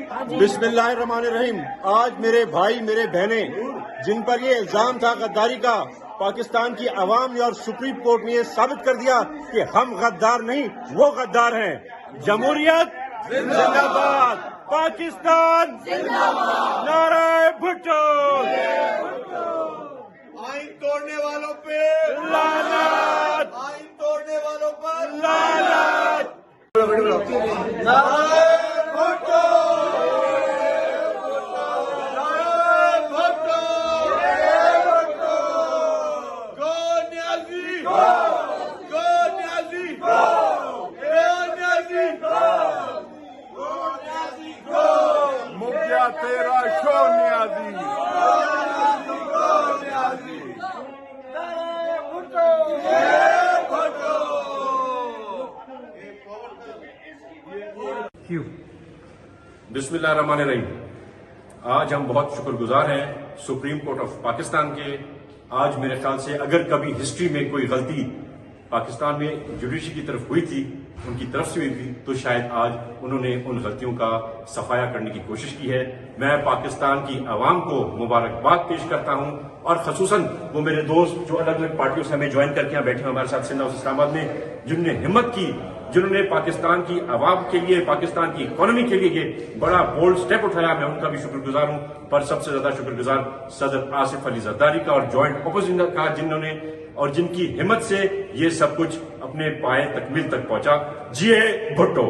बिस्मिल्लाहिर्रहमानिर्रहीम। आज मेरे भाई मेरे बहने जिन पर ये इल्जाम था गद्दारी का, पाकिस्तान की अवाम ने और सुप्रीम कोर्ट ने ये साबित कर दिया कि हम गद्दार नहीं वो गद्दार हैं। जमहूरियत जिंदाबाद, पाकिस्तान जिंदाबाद, नारे भुट्टो। आइन तोड़ने वालों पे लानत, आइन तोड़ने वालों पर लानत। नारे भुट्टो, नारे भुट्टो, गो न्याजी, गो न्याजी, गो न्याजी, गो न्याजी, मुक गया तेरा शो न्याजी। बिस्मिल्लाहिर्रहमानिर्रहीम। आज हम बहुत शुक्रगुजार हैं सुप्रीम कोर्ट ऑफ पाकिस्तान के। आज मेरे ख्याल से अगर कभी हिस्ट्री में कोई गलती पाकिस्तान में जुडिशरी की तरफ हुई थी, उनकी तरफ से हुई थी, तो शायद आज उन्होंने उन गलतियों का सफाया करने की कोशिश की है। मैं पाकिस्तान की आवाम को मुबारकबाद पेश करता हूं और खसूसन वो मेरे दोस्त जो अलग अलग पार्टियों से हमें ज्वाइन करके यहाँ बैठे हैं हमारे साथ सिंध और इस्लामाबाद में, जिन्होंने हिम्मत की, जिन्होंने पाकिस्तान की आवाम के लिए, पाकिस्तान की इकोनॉमी के लिए ये बड़ा बोल्ड स्टेप उठाया, मैं उनका भी शुक्रगुजार हूं। पर सबसे ज्यादा शुक्रगुजार सदर आसिफ अली जरदारी का और ज्वाइंट अपोजिशन का, जिन्होंने और जिनकी हिम्मत से ये सब कुछ अपने पाए तकमील तक पहुंचा। जिए भुट्टो।